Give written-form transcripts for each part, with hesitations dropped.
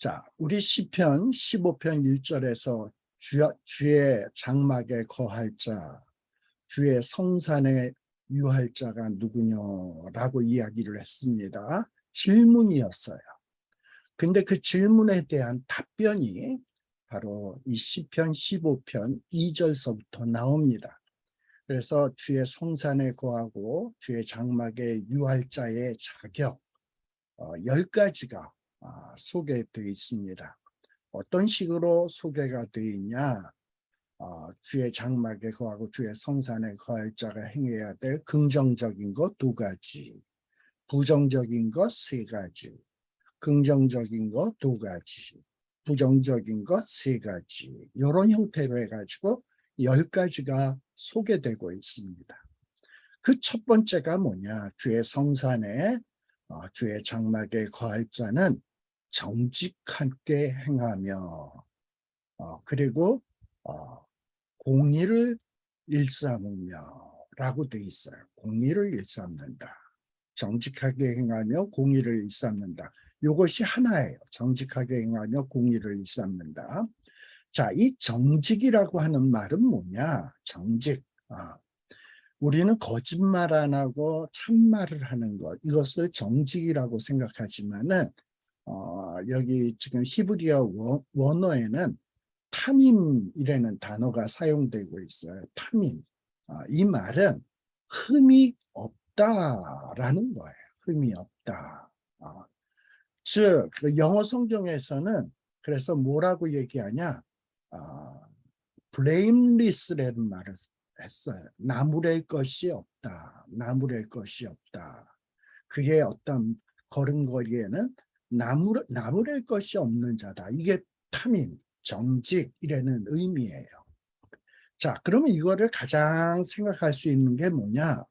자, 우리 시편 15편 1절에서 주의 장막에 거할 자, 주의 성산에 유할 자가 누구냐라고 이야기를 했습니다. 질문이었어요. 근데 그 질문에 대한 답변이 바로 이 시편 15편 2절서부터 나옵니다. 그래서 주의 성산에 거하고 주의 장막에 유할 자의 자격 10가지가 소개되어 있습니다. 어떤 식으로 소개가 되어 있냐? 주의 장막에 거하고 주의 성산에 거할 자가 행해야 될 긍정적인 것 2가지, 부정적인 것 3가지, 긍정적인 것 2가지, 부정적인 것 3가지, 이런 형태로 해가지고 10가지가 소개되고 있습니다. 그 첫 번째가 뭐냐? 주의 성산에 주의 장막에 거할 자는 정직하게 행하며 그리고 공의를 일삼으며 라고 돼 있어요. 공의를 일삼는다. 정직하게 행하며 공의를 일삼는다. 이것이 하나예요. 정직하게 행하며 공의를 일삼는다. 자, 이 정직이라고 하는 말은 뭐냐? 정직. 우리는 거짓말 안 하고 참말을 하는 것, 이것을 정직이라고 생각하지만은 여기 지금 히브리어 원어에는 탐임이라는 단어가 사용되고 있어요. 탐임. 이 말은 흠이 없다라는 거예요. 흠이 없다. 즉, 그 영어 성경에서는 그래서 뭐라고 얘기하냐? blameless라는 말을 했어요. 나무랄 것이 없다. 나무랄 것이 없다. 그게 어떤 걸음걸이에는 나무랄 것이 없는 자다. 이게 탐임, 정직이라는 의미예요. 자, 그러면 이거를 가장 생각할 수 있는 게 뭐냐?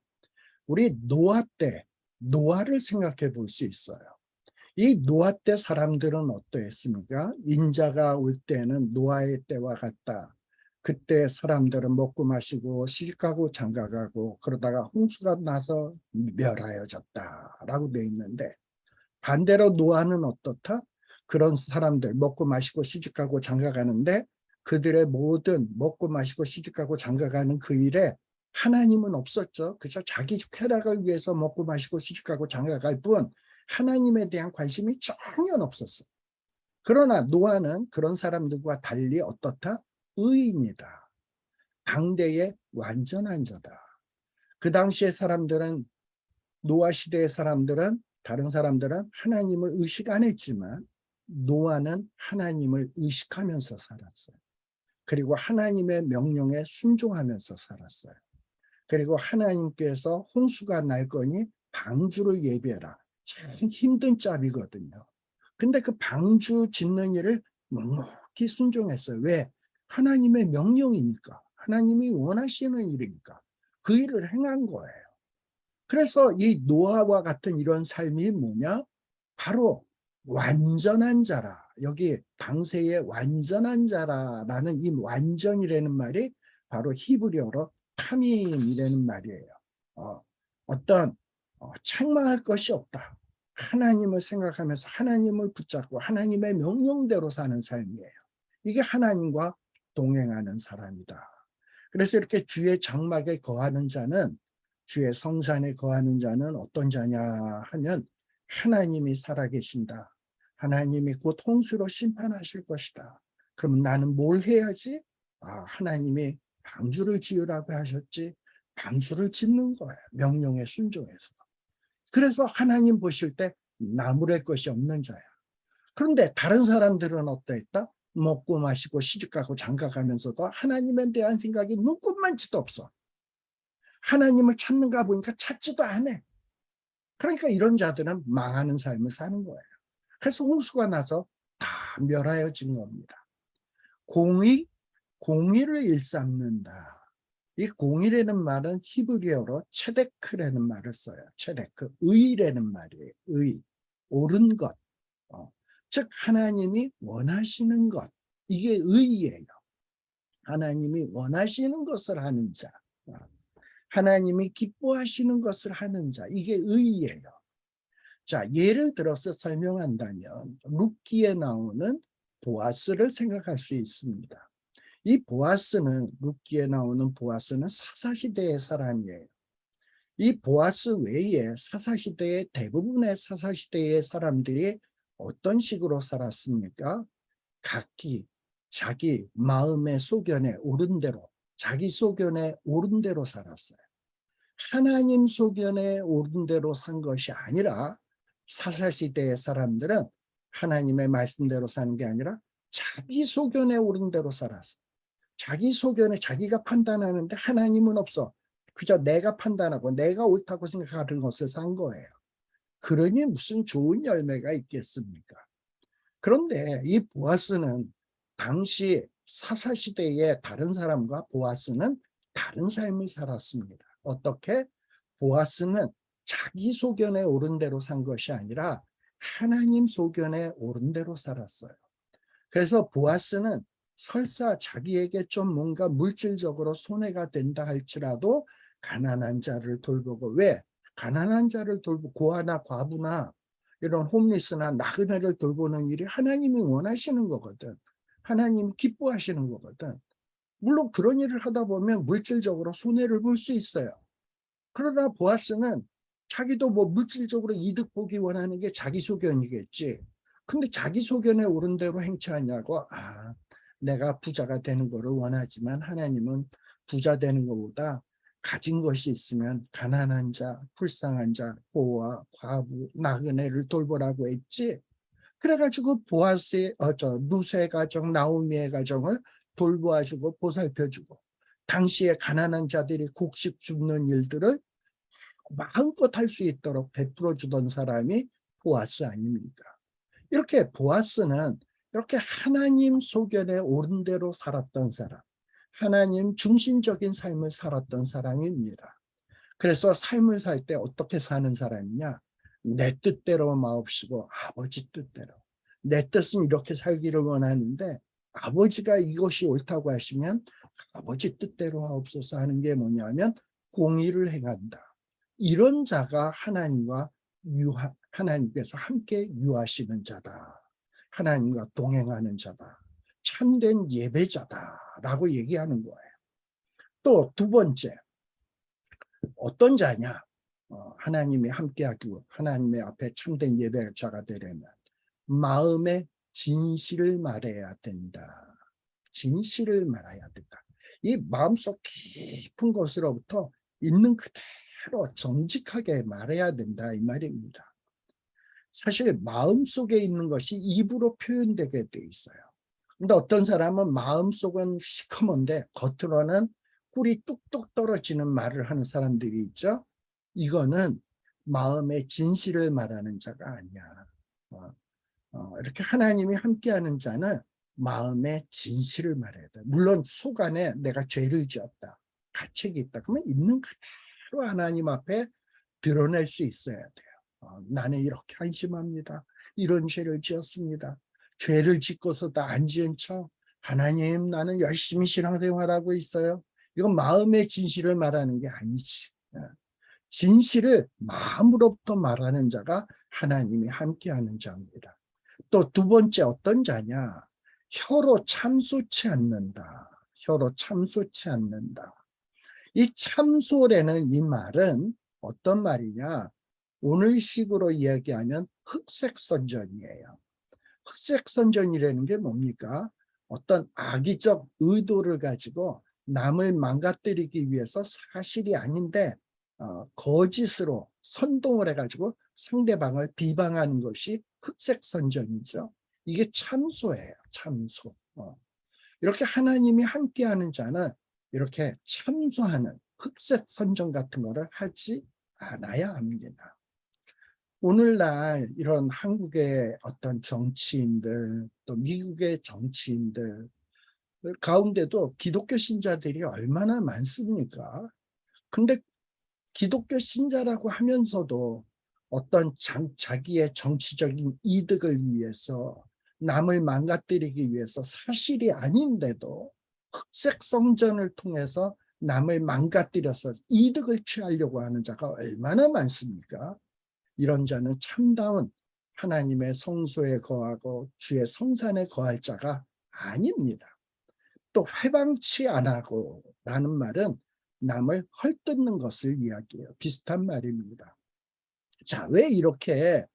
우리 노아 때, 노아를 생각해 볼 수 있어요. 이 노아 때 사람들은 어떠했습니까? 인자가 올 때는 노아의 때와 같다. 그때 사람들은 먹고 마시고 시집가고 장가가고 그러다가 홍수가 나서 멸하여졌다라고 돼 있는데, 반대로 노아는 어떻다? 그런 사람들 먹고 마시고 시집가고 장가가는데 그들의 모든 먹고 마시고 시집가고 장가가는 그 일에 하나님은 없었죠. 그저 자기 쾌락을 위해서 먹고 마시고 시집가고 장가갈 뿐 하나님에 대한 관심이 전혀 없었어. 그러나 노아는 그런 사람들과 달리 어떻다? 의인이다. 당대의 완전한 자다. 그 당시의 사람들은, 노아 시대의 사람들은, 다른 사람들은 하나님을 의식 안 했지만 노아는 하나님을 의식하면서 살았어요. 그리고 하나님의 명령에 순종하면서 살았어요. 그리고 하나님께서 홍수가 날 거니 방주를 예비해라. 참 힘든 짭이거든요. 근데 그 방주 짓는 일을 묵묵히 순종했어요. 왜? 하나님의 명령이니까. 하나님이 원하시는 일이니까. 그 일을 행한 거예요. 그래서 이 노아와 같은 이런 삶이 뭐냐? 바로 완전한 자라. 여기 당세의 완전한 자라라는 이 완전이라는 말이 바로 히브리어로 타민이라는 말이에요. 어떤 책망할 것이 없다. 하나님을 생각하면서 하나님을 붙잡고 하나님의 명령대로 사는 삶이에요. 이게 하나님과 동행하는 사람이다. 그래서 이렇게 주의 장막에 거하는 자는, 주의 성산에 거하는 자는 어떤 자냐 하면 하나님이 살아계신다. 하나님이 곧 홍수로 심판하실 것이다. 그럼 나는 뭘 해야지? 하나님이 방주를 지으라고 하셨지. 방주를 짓는 거예요. 명령에 순종해서. 그래서 하나님 보실 때 나무랄 것이 없는 자야. 그런데 다른 사람들은 어떠했다? 먹고 마시고 시집가고 장가가면서도 하나님에 대한 생각이 눈꼽만치도 없어. 하나님을 찾는가 보니까 찾지도 않아. 그러니까 이런 자들은 망하는 삶을 사는 거예요. 그래서 홍수가 나서 다 멸하여진 겁니다. 공의를 일삼는다. 이 공의라는 말은 히브리어로 체데크라는 말을 써요. 체데크, 의라는 말이에요. 의, 옳은 것. 즉 하나님이 원하시는 것. 이게 의예요. 하나님이 원하시는 것을 하는 자. 하나님이 기뻐하시는 것을 하는 자. 이게 의예요. 자, 예를 들어서 설명한다면 룻기에 나오는 보아스를 생각할 수 있습니다. 이 보아스는, 룻기에 나오는 보아스는 사사시대의 사람이에요. 이 보아스 외에 사사시대의 대부분의 사사시대의 사람들이 어떤 식으로 살았습니까? 각기 자기 마음의 소견에 오른 대로, 자기 소견에 오른 대로 살았어요. 하나님 소견에 오른 대로 산 것이 아니라, 사사시대의 사람들은 하나님의 말씀대로 사는 게 아니라 자기 소견에 오른 대로 살았어요. 자기 소견에 자기가 판단하는데 하나님은 없어. 그저 내가 판단하고 내가 옳다고 생각하는 것을 산 거예요. 그러니 무슨 좋은 열매가 있겠습니까? 그런데 이 보아스는 당시 사사시대의 다른 사람과 보아스는 다른 삶을 살았습니다. 어떻게? 보아스는 자기 소견에 오른 대로 산 것이 아니라 하나님 소견에 오른 대로 살았어요. 그래서 보아스는 설사 자기에게 좀 뭔가 물질적으로 손해가 된다 할지라도 가난한 자를 돌보고, 왜? 가난한 자를 돌보고 고아나 과부나 이런 홈리스나 나그네를 돌보는 일이 하나님이 원하시는 거거든. 하나님이 기뻐하시는 거거든. 물론 그런 일을 하다 보면 물질적으로 손해를 볼 수 있어요. 그러나 보아스는 자기도 뭐 물질적으로 이득 보기 원하는 게 자기 소견이겠지. 근데 자기 소견에 오른 대로 행치하냐고. 내가 부자가 되는 거를 원하지만 하나님은 부자 되는 것보다 가진 것이 있으면 가난한 자, 불쌍한 자, 고아, 과부, 나그네를 돌보라고 했지. 그래가지고 보아스의 루스의 가정, 나오미의 가정을 돌보아주고 보살펴주고, 당시에 가난한 자들이 곡식 줍는 일들을 마음껏 할 수 있도록 베풀어 주던 사람이 보아스 아닙니까? 이렇게 보아스는 이렇게 하나님 소견에 오른 대로 살았던 사람, 하나님 중심적인 삶을 살았던 사람입니다. 그래서 삶을 살 때 어떻게 사는 사람이냐? 내 뜻대로 마옵시고 아버지 뜻대로. 내 뜻은 이렇게 살기를 원하는데 아버지가 이것이 옳다고 하시면 아버지 뜻대로 하옵소서 하는 게 뭐냐면 공의를 행한다. 이런 자가 하나님께서 함께 유하시는 자다. 하나님과 동행하는 자다. 참된 예배자다라고 얘기하는 거예요. 또 두 번째, 어떤 자냐? 하나님이 함께하고 하나님의 앞에 참된 예배자가 되려면 마음의 진실을 말해야 된다. 진실을 말해야 된다. 이 마음속 깊은 것으로부터 있는 그대로 정직하게 말해야 된다, 이 말입니다. 사실 마음속에 있는 것이 입으로 표현되게 돼 있어요. 근데 어떤 사람은 마음속은 시커먼데 겉으로는 꿀이 뚝뚝 떨어지는 말을 하는 사람들이 있죠. 이거는 마음의 진실을 말하는 자가 아니야. 이렇게 하나님이 함께하는 자는 마음의 진실을 말해야 돼. 물론 속 안에 내가 죄를 지었다, 가책이 있다, 그러면 있는 그대로 하나님 앞에 드러낼 수 있어야 돼요. 나는 이렇게 한심합니다. 이런 죄를 지었습니다. 죄를 짓고서도 안 지은 척, 하나님 나는 열심히 신앙생활하고 있어요. 이건 마음의 진실을 말하는 게 아니지. 진실을 마음으로부터 말하는 자가 하나님이 함께하는 자입니다. 또 두 번째, 어떤 자냐? 혀로 참소치 않는다. 혀로 참소치 않는다. 이 참소라는 이 말은 어떤 말이냐? 오늘식으로 이야기하면 흑색선전이에요. 흑색선전이라는 게 뭡니까? 어떤 악의적 의도를 가지고 남을 망가뜨리기 위해서 사실이 아닌데 거짓으로 선동을 해가지고 상대방을 비방하는 것이 흑색선전이죠. 이게 참소예요. 참소. 이렇게 하나님이 함께하는 자는 이렇게 참소하는 흑색선전 같은 거를 하지 않아야 합니다. 오늘날 이런 한국의 어떤 정치인들, 또 미국의 정치인들 가운데도 기독교 신자들이 얼마나 많습니까? 근데 기독교 신자라고 하면서도 어떤 자기의 정치적인 이득을 위해서, 남을 망가뜨리기 위해서 사실이 아닌데도 흑색 성전을 통해서 남을 망가뜨려서 이득을 취하려고 하는 자가 얼마나 많습니까? 이런 자는 참다운 하나님의 성소에 거하고 주의 성산에 거할 자가 아닙니다. 또 회방치 안 하고 라는 말은 남을 헐뜯는 것을 이야기해요. 비슷한 말입니다. 자, 왜 이렇게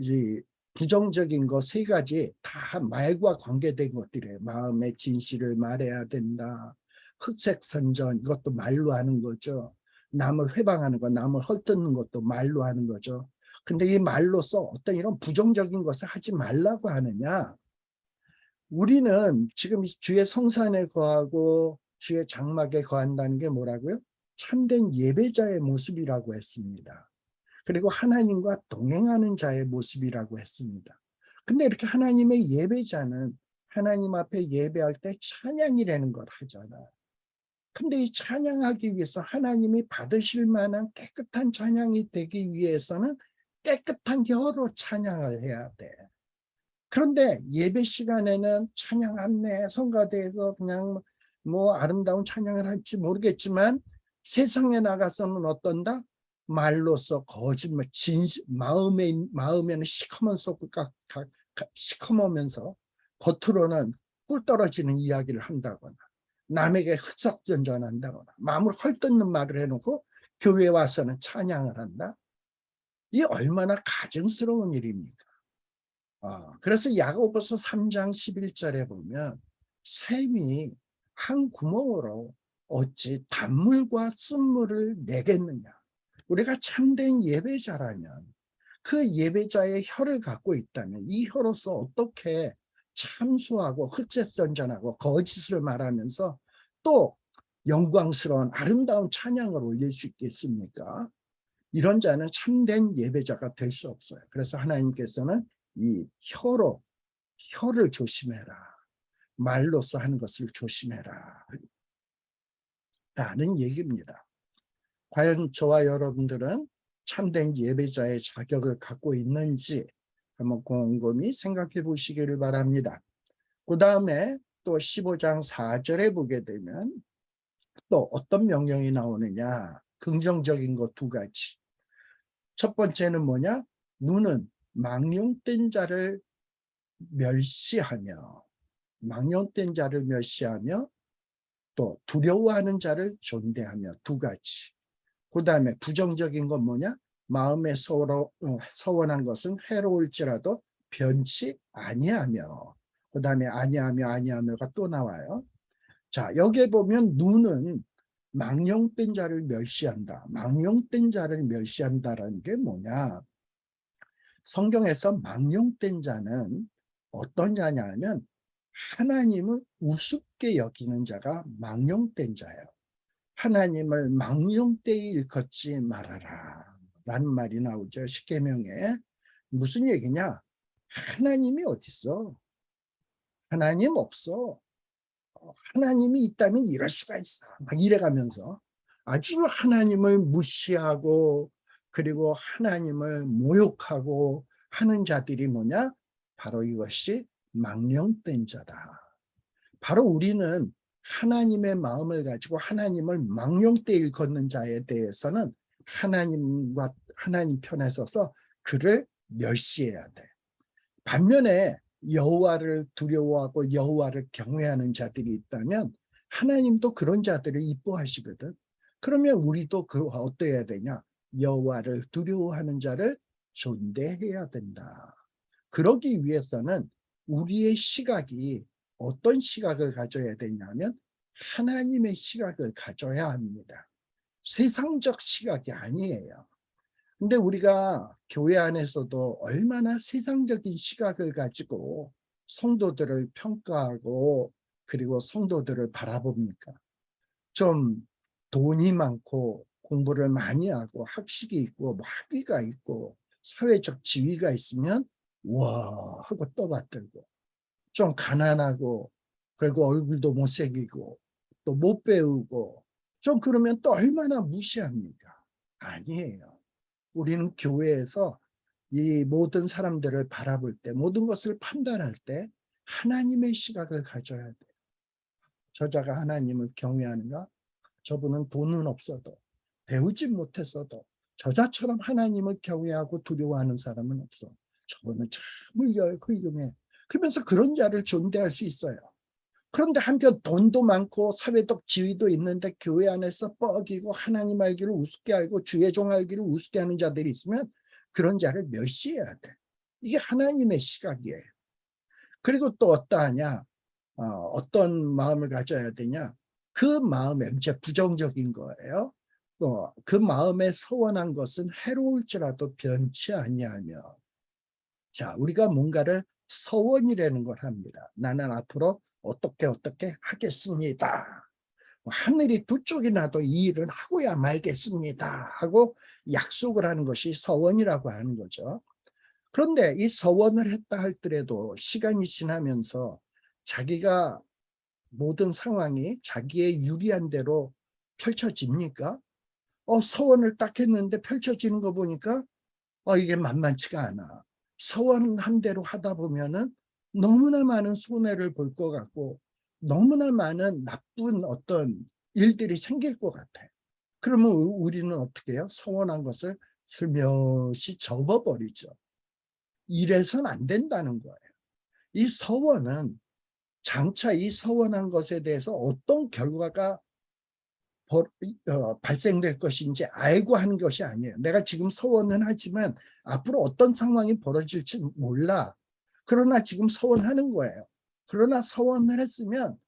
이 부정적인 거 세 가지 다 말과 관계된 것들이에요. 마음의 진실을 말해야 된다. 흑색선전, 이것도 말로 하는 거죠. 남을 회방하는 거, 남을 헐뜯는 것도 말로 하는 거죠. 근데 이 말로써 어떤 이런 부정적인 것을 하지 말라고 하느냐? 우리는 지금 주의 성산에 거하고 주의 장막에 거한다는 게 뭐라고요? 참된 예배자의 모습이라고 했습니다. 그리고 하나님과 동행하는 자의 모습이라고 했습니다. 근데 이렇게 하나님의 예배자는 하나님 앞에 예배할 때 찬양이라는 걸 하잖아요. 근데 이 찬양하기 위해서 하나님이 받으실 만한 깨끗한 찬양이 되기 위해서는 깨끗한 혀로 찬양을 해야 돼. 그런데 예배 시간에는 찬양 안내 성가대에서 그냥 뭐 아름다운 찬양을 할지 모르겠지만 세상에 나가서는 어떤다? 말로써 거짓말, 마음에는 시커먼 속가 시커머면서 겉으로는 꿀 떨어지는 이야기를 한다거나 남에게 흑석전전한다거나 마음을 헐뜯는 말을 해놓고 교회에 와서는 찬양을 한다. 이 얼마나 가증스러운 일입니까? 그래서 야고보서 3장 11절에 보면 샘이 한 구멍으로 어찌 단물과 쓴물을 내겠느냐. 우리가 참된 예배자라면 그 예배자의 혀를 갖고 있다면 이 혀로서 어떻게 참소하고 흑색전전하고 거짓을 말하면서 또 영광스러운 아름다운 찬양을 올릴 수 있겠습니까? 이런 자는 참된 예배자가 될 수 없어요. 그래서 하나님께서는 이 혀를 조심해라. 말로써 하는 것을 조심해라. 라는 얘기입니다. 과연 저와 여러분들은 참된 예배자의 자격을 갖고 있는지 한번 곰곰이 생각해 보시기를 바랍니다. 그 다음에 또 15장 4절에 보게 되면 또 어떤 명령이 나오느냐. 긍정적인 것 두 가지. 첫 번째는 뭐냐? 눈은 망령된 자를 멸시하며 또 두려워하는 자를 존대하며 두 가지. 그 다음에 부정적인 건 뭐냐? 마음에 서원한 것은 해로울지라도 변치 아니하며. 그 다음에 아니하며가 또 나와요. 자, 여기에 보면 눈은 망령된 자를 멸시한다. 망령된 자를 멸시한다라는 게 뭐냐? 성경에서 망령된 자는 어떤 자냐 하면 하나님을 우습게 여기는 자가 망령된 자예요. 하나님을 망령되이 일컫지 말아라 라는 말이 나오죠. 십계명에. 무슨 얘기냐? 하나님이 어디 있어? 하나님 없어. 하나님이 있다면 이럴 수가 있어. 막 이래가면서 아주 하나님을 무시하고 그리고 하나님을 모욕하고 하는 자들이 뭐냐? 바로 이것이 망령된 자다. 바로 우리는 하나님의 마음을 가지고 하나님을 망령되이 일컫는 자에 대해서는 하나님 편에 서서 그를 멸시해야 돼. 반면에 여호와를 두려워하고 여호와를 경외하는 자들이 있다면 하나님도 그런 자들을 이뻐하시거든. 그러면 우리도 어떠해야 되냐? 여호와를 두려워하는 자를 존대해야 된다. 그러기 위해서는 우리의 시각이 어떤 시각을 가져야 되냐면 하나님의 시각을 가져야 합니다. 세상적 시각이 아니에요. 근데 우리가 교회 안에서도 얼마나 세상적인 시각을 가지고 성도들을 평가하고 그리고 성도들을 바라봅니까? 좀 돈이 많고 공부를 많이 하고 학식이 있고 뭐 학위가 있고 사회적 지위가 있으면 와 하고 떠받들고, 좀 가난하고 그리고 얼굴도 못생기고 또 못 배우고 좀 그러면 또 얼마나 무시합니까? 아니에요. 우리는 교회에서 이 모든 사람들을 바라볼 때, 모든 것을 판단할 때 하나님의 시각을 가져야 돼요. 저자가 하나님을 경외하는가? 저분은 돈은 없어도 배우지 못했어도 저자처럼 하나님을 경외하고 두려워하는 사람은 없어. 저거는 참 훌륭해. 그러면서 그런 자를 존대할 수 있어요. 그런데 한편 돈도 많고 사회적 지위도 있는데 교회 안에서 뻐기고 하나님 알기를 우습게 알고 주의 종 알기를 우습게 하는 자들이 있으면 그런 자를 멸시해야 돼. 이게 하나님의 시각이에요. 그리고 또 어떠하냐? 어떤 마음을 가져야 되냐? 그 마음에 이제 부정적인 거예요. 그 마음에 서원한 것은 해로울지라도 변치 아니하며, 자, 우리가 뭔가를 서원이라는 걸 합니다. 나는 앞으로 어떻게 하겠습니다. 하늘이 두 쪽이 나도 이 일을 하고야 말겠습니다 하고 약속을 하는 것이 서원이라고 하는 거죠. 그런데 이 서원을 했다 할더라도 시간이 지나면서 자기가 모든 상황이 자기의 유리한 대로 펼쳐집니까? 서원을 딱 했는데 펼쳐지는 거 보니까 이게 만만치가 않아. 서원한 대로 하다 보면은 너무나 많은 손해를 볼 것 같고 너무나 많은 나쁜 어떤 일들이 생길 것 같아. 그러면 우리는 어떻게 해요? 서원한 것을 슬며시 접어버리죠. 이래서는 안 된다는 거예요. 이 서원은 장차 이 서원한 것에 대해서 어떤 결과가 발생될 것인지 알고 하는 것이 아니에요. 내가 지금 서원은 하지만 앞으로 어떤 상황이 벌어질지 몰라. 그러나 지금 서원하는 거예요. 그러나 서원을 했으면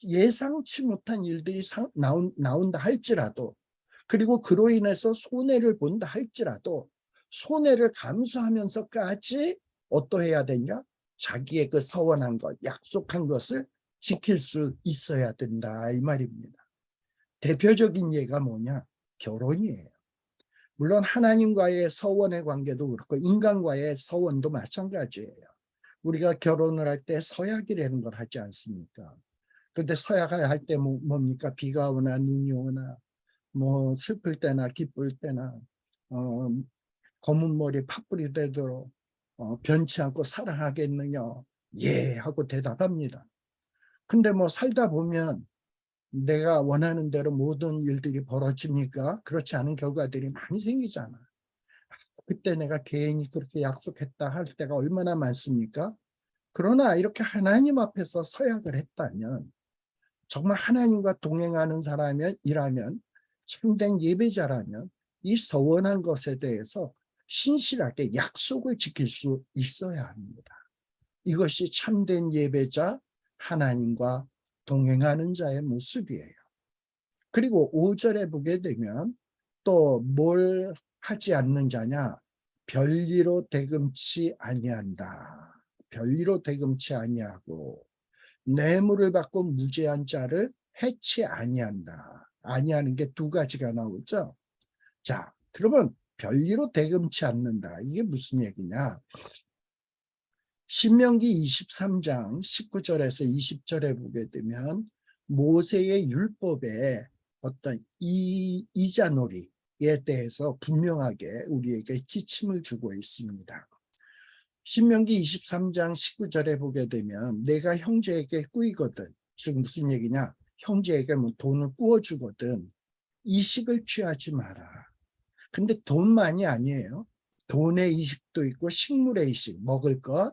예상치 못한 일들이 나온다 할지라도, 그리고 그로 인해서 손해를 본다 할지라도 손해를 감수하면서까지 어떠해야 되냐? 자기의 그 서원한 것, 약속한 것을 지킬 수 있어야 된다 이 말입니다. 대표적인 예가 뭐냐? 결혼이에요. 물론 하나님과의 서원의 관계도 그렇고 인간과의 서원도 마찬가지예요. 우리가 결혼을 할 때 서약이라는 걸 하지 않습니까? 그런데 서약을 할 때 뭡니까? 비가 오나 눈이 오나 뭐 슬플 때나 기쁠 때나 어, 검은 머리 팥불이 되도록 변치 않고 사랑하겠느냐? 예 하고 대답합니다. 근데 뭐 살다 보면 내가 원하는 대로 모든 일들이 벌어집니까? 그렇지 않은 결과들이 많이 생기잖아. 그때 내가 괜히 그렇게 약속했다 할 때가 얼마나 많습니까? 그러나 이렇게 하나님 앞에서 서약을 했다면, 정말 하나님과 동행하는 사람이라면, 참된 예배자라면 이 서원한 것에 대해서 신실하게 약속을 지킬 수 있어야 합니다. 이것이 참된 예배자, 하나님과 동행하는 자의 모습이에요. 그리고 5절에 보게 되면 또 뭘 하지 않는 자냐? 별리로 대금치 아니한다. 별리로 대금치 아니하고 뇌물을 받고 무죄한 자를 해치 아니한다. 아니하는 게 두 가지가 나오죠. 자, 그러면 별리로 대금치 않는다. 이게 무슨 얘기냐? 신명기 23장 19절에서 20절에 보게 되면 모세의 율법에 어떤 이자놀이에 대해서 분명하게 우리에게 지침을 주고 있습니다. 신명기 23장 19절에 보게 되면 내가 형제에게 꾸이거든, 즉 무슨 얘기냐? 형제에게 뭐 돈을 꾸어주거든 이식을 취하지 마라. 근데 돈만이 아니에요. 돈의 이식도 있고 식물의 이식, 먹을 것,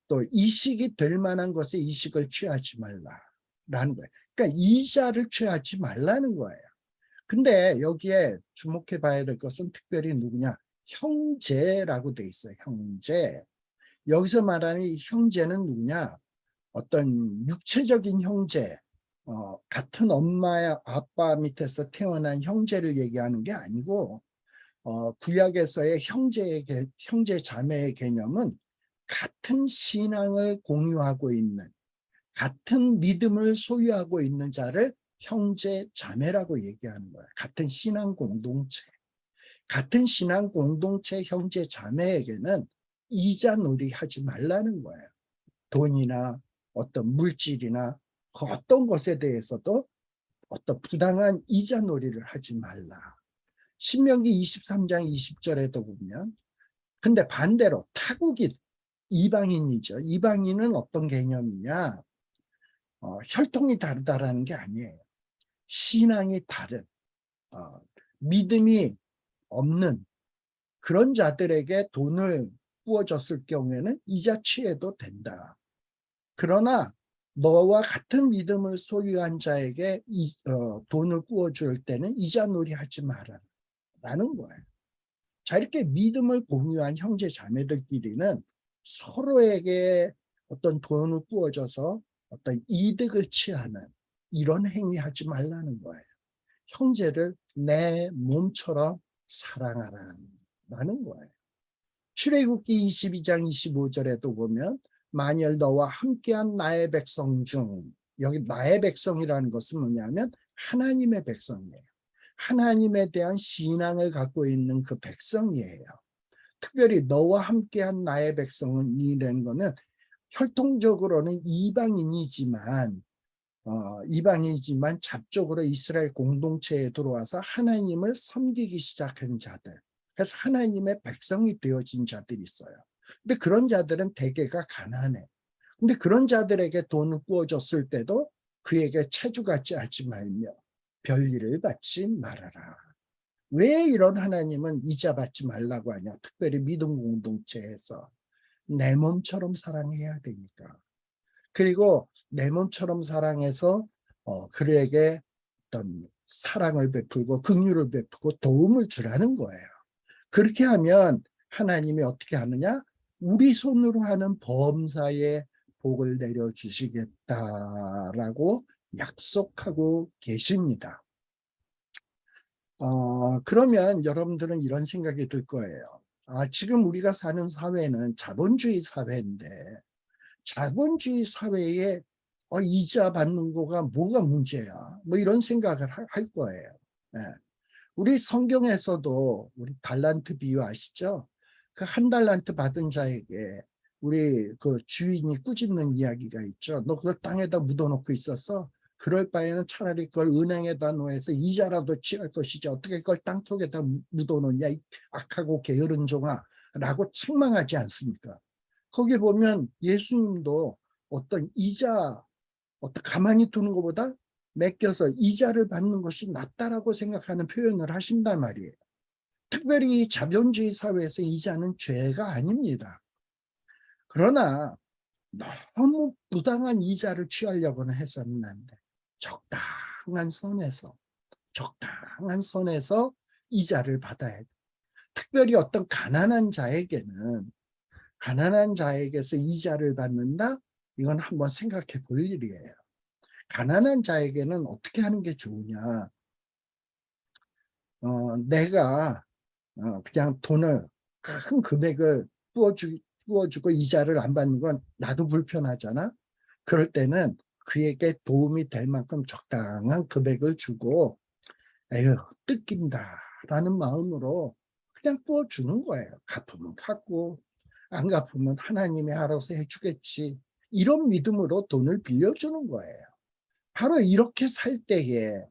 또 이식이 될 만한 것에 이식을 취하지 말라라는 거예요. 그러니까 이자를 취하지 말라는 거예요. 근데 여기에 주목해 봐야 될 것은 특별히 누구냐? 형제라고 돼 있어요. 형제. 여기서 말하는 이 형제는 누구냐? 어떤 육체적인 형제, 같은 엄마 아빠 밑에서 태어난 형제를 얘기하는 게 아니고, 구약에서의 형제 자매의 개념은 같은 신앙을 공유하고 있는, 같은 믿음을 소유하고 있는 자를 형제 자매라고 얘기하는 거예요. 같은 신앙 공동체. 같은 신앙 공동체 형제 자매에게는 이자놀이 하지 말라는 거예요. 돈이나 어떤 물질이나 어떤 것에 대해서도 어떤 부당한 이자놀이를 하지 말라. 신명기 23장 20절에도 보면, 근데 반대로 타국이 이방인이죠. 이방인은 어떤 개념이냐? 혈통이 다르다라는 게 아니에요. 신앙이 다른, 믿음이 없는 그런 자들에게 돈을 부어줬을 경우에는 이자 취해도 된다. 그러나 너와 같은 믿음을 소유한 자에게 돈을 부어줄 때는 이자 놀이 하지 마라 라는 거예요. 자, 이렇게 믿음을 공유한 형제 자매들끼리는 서로에게 어떤 돈을 부어줘서 어떤 이득을 취하는 이런 행위하지 말라는 거예요. 형제를 내 몸처럼 사랑하라는 거예요. 출애굽기 22장 25절에도 보면 만일 너와 함께한 나의 백성 중, 여기 나의 백성이라는 것은 뭐냐면 하나님의 백성이에요. 하나님에 대한 신앙을 갖고 있는 그 백성이에요. 특별히 너와 함께한 나의 백성이라는 거는 혈통적으로는 이방인이지만 잡적으로 이스라엘 공동체에 들어와서 하나님을 섬기기 시작한 자들, 그래서 하나님의 백성이 되어진 자들이 있어요. 근데 그런 자들은 대개가 가난해. 근데 그런 자들에게 돈을 부어줬을 때도 그에게 체주같이 하지 말며 별일을 받지 말아라. 왜 이런 하나님은 이자 받지 말라고 하냐? 특별히 믿음 공동체에서 내 몸처럼 사랑해야 되니까. 그리고 내 몸처럼 사랑해서 그에게 어떤 사랑을 베풀고 긍휼을 베풀고 도움을 주라는 거예요. 그렇게 하면 하나님이 어떻게 하느냐? 우리 손으로 하는 범사에 복을 내려주시겠다라고 약속하고 계십니다. 그러면 여러분들은 이런 생각이 들 거예요. 지금 우리가 사는 사회는 자본주의 사회인데 자본주의 사회에 이자 받는 거가 뭐가 문제야? 뭐 이런 생각을 할 거예요. 네. 우리 성경에서도 우리 달란트 비유 아시죠? 그 한 달란트 받은 자에게 우리 그 주인이 꾸짖는 이야기가 있죠. 너 그걸 땅에다 묻어놓고 있었어? 그럴 바에는 차라리 그걸 은행에다 놓아서 이자라도 취할 것이지 어떻게 그걸 땅속에다 묻어놓냐 이 악하고 게으른 종아 라고 책망하지 않습니까? 거기 보면 예수님도 어떤 가만히 두는 것보다 맡겨서 이자를 받는 것이 낫다라고 생각하는 표현을 하신단 말이에요. 특별히 자본주의 사회에서 이자는 죄가 아닙니다. 그러나 너무 부당한 이자를 취하려고는 해서는 안 돼. 적당한 선에서 이자를 받아야 돼. 특별히 어떤 가난한 자에게서 이자를 받는다? 이건 한번 생각해 볼 일이에요. 가난한 자에게는 어떻게 하는 게 좋으냐? 내가 그냥 돈을 큰 금액을 부어주고 이자를 안 받는 건 나도 불편하잖아. 그럴 때는 그에게 도움이 될 만큼 적당한 금액을 주고 에휴 뜯긴다라는 마음으로 그냥 부어주는 거예요. 갚으면 갚고 안 갚으면 하나님이 알아서 해주겠지. 이런 믿음으로 돈을 빌려주는 거예요. 바로 이렇게 살 때에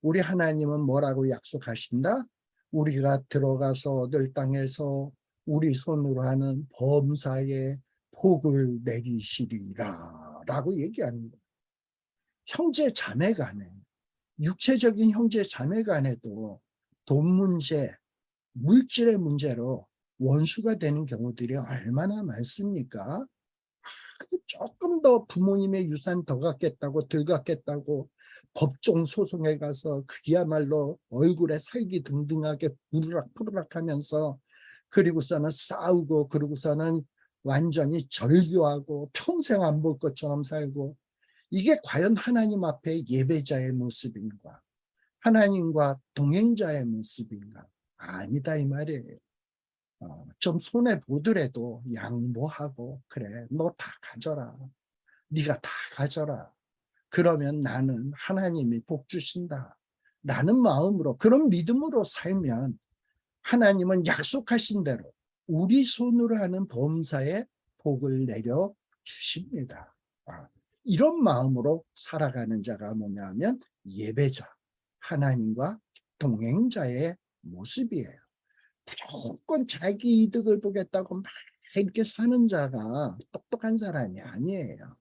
우리 하나님은 뭐라고 약속하신다? 우리가 들어가서 얻을 땅에서 우리 손으로 하는 범사에 복을 내리시리라 라고 얘기하는 거예요. 형제 자매 간에, 육체적인 형제 자매 간에도 돈 문제, 물질의 문제로 원수가 되는 경우들이 얼마나 많습니까? 조금 더 부모님의 유산 더 갖겠다고 덜 갖겠다고 법정 소송에 가서 그야말로 얼굴에 살기 등등하게 부르락부르락 하면서 그리고서는 싸우고 그리고서는 완전히 절교하고 평생 안 볼 것처럼 살고 이게 과연 하나님 앞에 예배자의 모습인가? 하나님과 동행자의 모습인가? 아니다 이 말이에요. 좀 손해 보더라도 양보하고 그래 너 다 가져라. 네가 다 가져라. 그러면 나는 하나님이 복 주신다. 라는 마음으로 그런 믿음으로 살면 하나님은 약속하신 대로 우리 손으로 하는 범사에 복을 내려 주십니다. 이런 마음으로 살아가는 자가 뭐냐면 예배자, 하나님과 동행자의 모습이에요. 무조건 자기 이득을 보겠다고 막 이렇게 사는 자가 똑똑한 사람이 아니에요.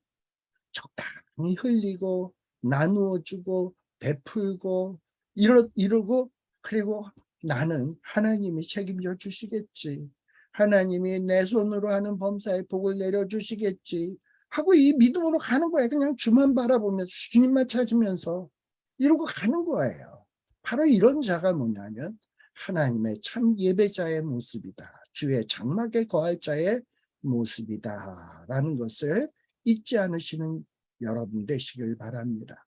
적당히 흘리고 나누어 주고 베풀고 이러고 그리고 나는 하나님이 책임져 주시겠지. 하나님이 내 손으로 하는 범사에 복을 내려주시겠지 하고 이 믿음으로 가는 거예요. 그냥 주만 바라보면서 주님만 찾으면서 이러고 가는 거예요. 바로 이런 자가 뭐냐면 하나님의 참 예배자의 모습이다. 주의 장막에 거할 자의 모습이다 라는 것을 잊지 않으시는 여러분 되시길 바랍니다.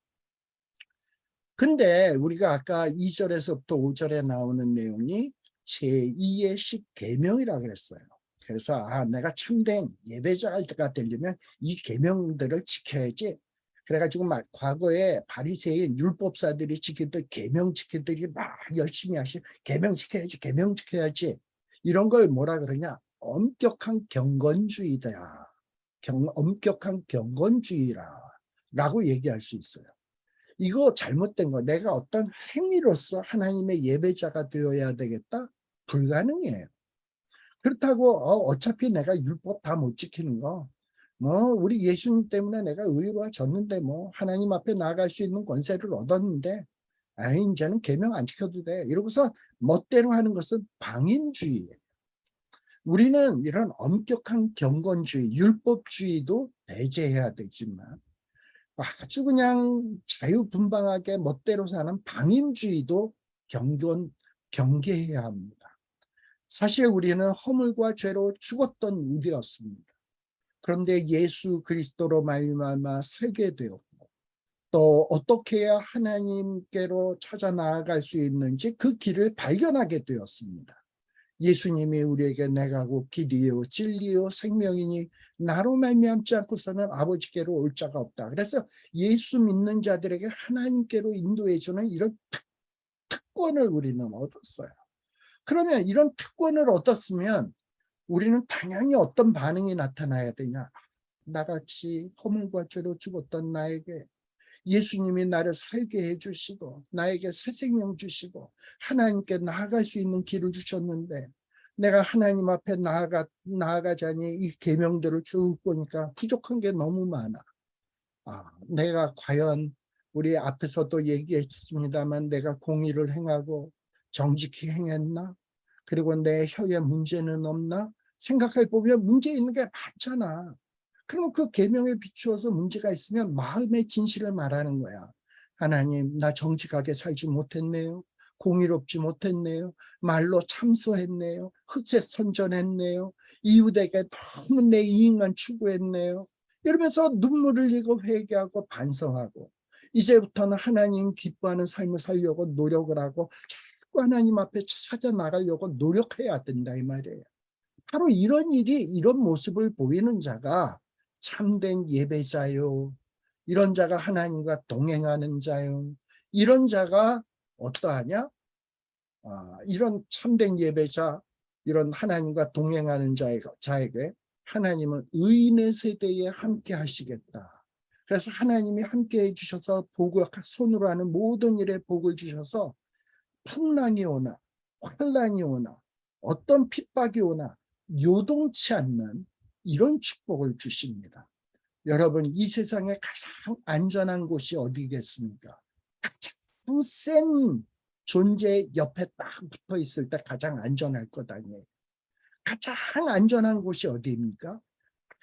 근데 우리가 아까 2절에서부터 5절에 나오는 내용이 제2의 십계명이라고 그랬어요. 그래서 내가 참된 예배자가 되려면 이 계명들을 지켜야지. 그래가지고 막 과거에 바리새인 율법사들이 지키던 계명 지키들이 막 열심히 하시 계명 지켜야지, 계명 지켜야지. 이런 걸 뭐라 그러냐? 엄격한 경건주의다. 엄격한 경건주의라고 얘기할 수 있어요. 이거 잘못된 거. 내가 어떤 행위로서 하나님의 예배자가 되어야 되겠다? 불가능해요. 그렇다고 어차피 내가 율법 다 못 지키는 거, 우리 예수님 때문에 내가 의로워졌는데 하나님 앞에 나아갈 수 있는 권세를 얻었는데 이제는 계명 안 지켜도 돼. 이러고서 멋대로 하는 것은 방임주의예요. 우리는 이런 엄격한 경건주의, 율법주의도 배제해야 되지만 아주 그냥 자유분방하게 멋대로 사는 방임주의도 경계해야 합니다. 사실 우리는 허물과 죄로 죽었던 우리였습니다. 그런데 예수 그리스도로 말미암아 살게 되었고 또 어떻게 해야 하나님께로 찾아 나아갈 수 있는지 그 길을 발견하게 되었습니다. 예수님이 우리에게 내가 곧 길이요 진리요 생명이니 나로 말미암지 않고서는 아버지께로 올 자가 없다. 그래서 예수 믿는 자들에게 하나님께로 인도해 주는 이런 특권을 우리는 얻었어요. 그러면 이런 특권을 얻었으면 우리는 당연히 어떤 반응이 나타나야 되냐? 나같이 허물과 죄로 죽었던 나에게 예수님이 나를 살게 해주시고 나에게 새 생명 주시고 하나님께 나아갈 수 있는 길을 주셨는데 내가 하나님 앞에 나아가자니 이 계명들을 쭉 보니까 부족한 게 너무 많아. 내가 과연 우리 앞에서도 얘기했습니다만 내가 공의를 행하고 정직히 행했나? 그리고 내 혀에 문제는 없나? 생각해 보면 문제 있는 게 많잖아. 그럼 그 계명에 비추어서 문제가 있으면 마음의 진실을 말하는 거야. 하나님, 나 정직하게 살지 못했네요. 공의롭지 못했네요. 말로 참소했네요. 흑색선전했네요. 이웃에게 너무 내 이익만 추구했네요. 이러면서 눈물을 흘리고 회개하고 반성하고 이제부터는 하나님 기뻐하는 삶을 살려고 노력을 하고 자꾸 하나님 앞에 찾아 나가려고 노력해야 된다 이 말이에요. 바로 이런 일이 이런 모습을 보이는 자가 참된 예배자요. 이런 자가 하나님과 동행하는 자요. 이런 자가 어떠하냐? 이런 참된 예배자, 이런 하나님과 동행하는 자에게 하나님은 의인의 세대에 함께 하시겠다. 그래서 하나님이 함께 해주셔서 복을 손으로 하는 모든 일에 복을 주셔서 풍랑이 오나 환란이 오나 어떤 핍박이 오나 요동치 않는 이런 축복을 주십니다. 여러분, 이 세상에 가장 안전한 곳이 어디겠습니까? 가장 센 존재 옆에 딱 붙어 있을 때 가장 안전할 것 아니에요. 가장 안전한 곳이 어디입니까?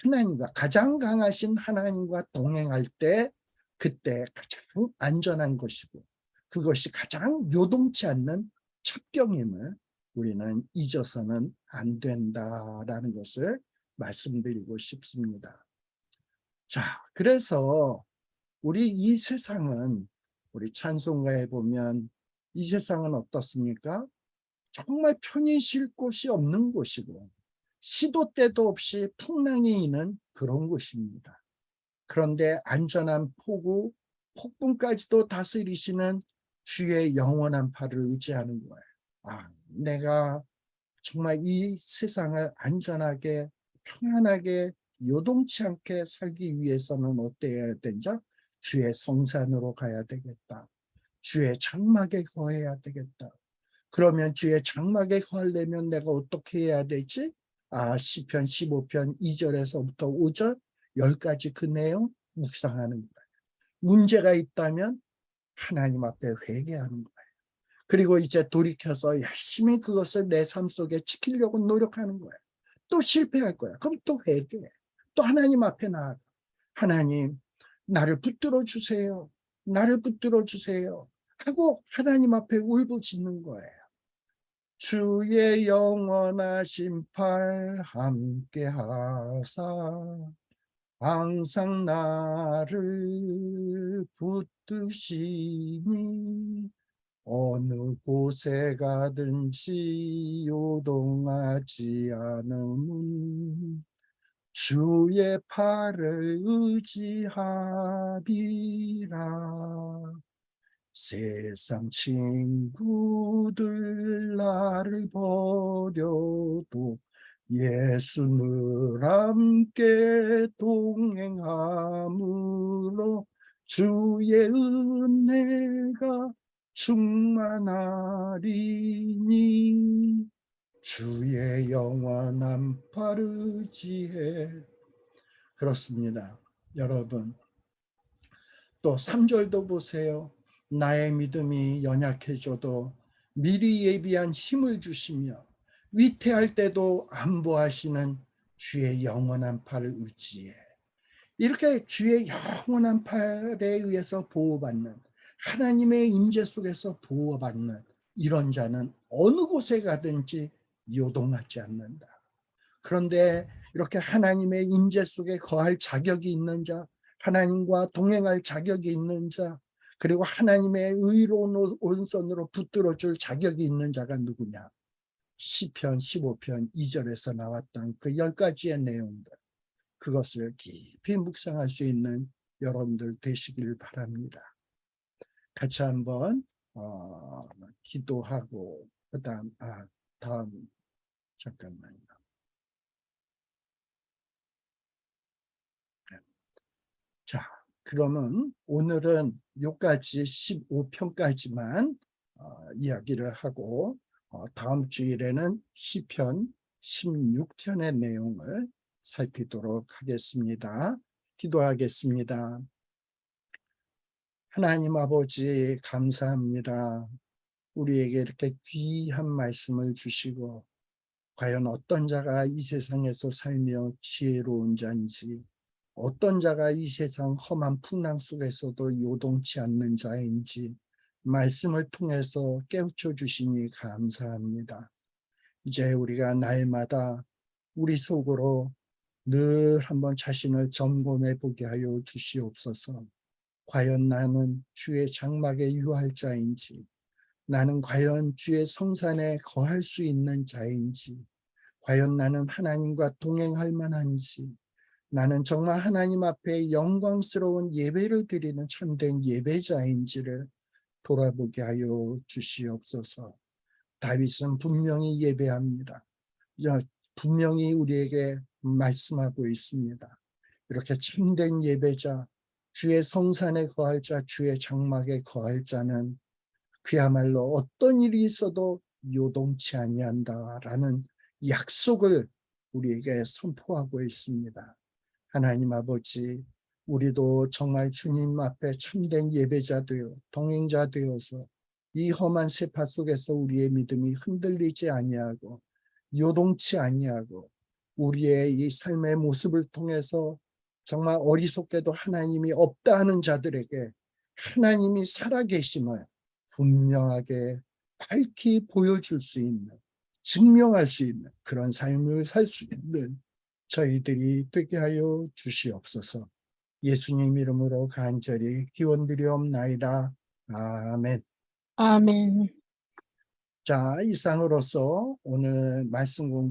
하나님과 가장 강하신 하나님과 동행할 때 그때 가장 안전한 것이고 그것이 가장 요동치 않는 첩경임을 우리는 잊어서는 안 된다라는 것을 말씀드리고 싶습니다. 자, 그래서 우리 이 세상은 우리 찬송가에 보면 이 세상은 어떻습니까? 정말 편히 쉴 곳이 없는 곳이고 시도 때도 없이 풍랑이 있는 그런 곳입니다. 그런데 안전한 폭풍까지도 다스리시는 주의 영원한 팔을 의지하는 거예요. 내가 정말 이 세상을 안전하게 평안하게 요동치 않게 살기 위해서는 어때야 되냐? 주의 성산으로 가야 되겠다. 주의 장막에 거해야 되겠다. 그러면 주의 장막에 거하려면 내가 어떻게 해야 되지? 시편 15편 2절에서부터 5절 10가지 그 내용 묵상하는 거예요. 문제가 있다면 하나님 앞에 회개하는 거예요. 그리고 이제 돌이켜서 열심히 그것을 내 삶 속에 지키려고 노력하는 거야. 또 실패할 거야. 그럼 또 회개해. 또 하나님 앞에 나아가. 하나님, 나를 붙들어 주세요. 나를 붙들어 주세요. 하고 하나님 앞에 울부짖는 거예요. 주의 영원하신 팔 함께 하사 항상 나를 붙드시니 어느 곳에 가든지 요동하지 않음 주의 팔을 의지하리라. 세상 친구들 나를 버려도 예수를 함께 동행함으로 주의 은혜가 충만하리니 주의 영원한 파르지에. 그렇습니다. 여러분, 또 3절도 보세요. 나의 믿음이 연약해져도 미리 예비한 힘을 주시며 위태할 때도 안보하시는 주의 영원한 팔을 의지해. 이렇게 주의 영원한 팔에 의해서 보호받는, 하나님의 임재 속에서 보호받는 이런 자는 어느 곳에 가든지 요동하지 않는다. 그런데 이렇게 하나님의 임재 속에 거할 자격이 있는 자, 하나님과 동행할 자격이 있는 자, 그리고 하나님의 의로운 오른손으로 붙들어줄 자격이 있는 자가 누구냐? 시편 15편 2절에서 나왔던 그 10가지의 내용들, 그것을 깊이 묵상할 수 있는 여러분들 되시길 바랍니다. 같이 한번 기도하고 다음 잠깐만요. 자, 그러면 오늘은 여기까지 15편까지만 이야기를 하고 다음 주일에는 시편 16편의 내용을 살피도록 하겠습니다. 기도하겠습니다. 하나님 아버지 감사합니다. 우리에게 이렇게 귀한 말씀을 주시고 과연 어떤 자가 이 세상에서 살며 지혜로운 자인지, 어떤 자가 이 세상 험한 풍랑 속에서도 요동치 않는 자인지 말씀을 통해서 깨우쳐 주시니 감사합니다. 이제 우리가 날마다 우리 속으로 늘 한번 자신을 점검해 보게 하여 주시옵소서. 과연 나는 주의 장막에 유할 자인지, 나는 과연 주의 성산에 거할 수 있는 자인지, 과연 나는 하나님과 동행할 만한지, 나는 정말 하나님 앞에 영광스러운 예배를 드리는 참된 예배자인지를 돌아보게 하여 주시옵소서. 다윗은 분명히 예배합니다. 분명히 우리에게 말씀하고 있습니다. 이렇게 참된 예배자, 주의 성산에 거할 자, 주의 장막에 거할 자는 그야말로 어떤 일이 있어도 요동치 아니한다라는 약속을 우리에게 선포하고 있습니다. 하나님 아버지, 우리도 정말 주님 앞에 참된 예배자 되어 동행자 되어서 이 험한 세파 속에서 우리의 믿음이 흔들리지 아니하고 요동치 아니하고 우리의 이 삶의 모습을 통해서 정말 어리석게도 하나님이 없다 하는 자들에게 하나님이 살아계심을 분명하게 밝히 보여줄 수 있는, 증명할 수 있는 그런 삶을 살 수 있는 저희들이 되게 하여 주시옵소서. 예수님 이름으로 간절히 기원드리옵나이다. 아멘. 아멘. 자, 이상으로서 오늘 말씀 공부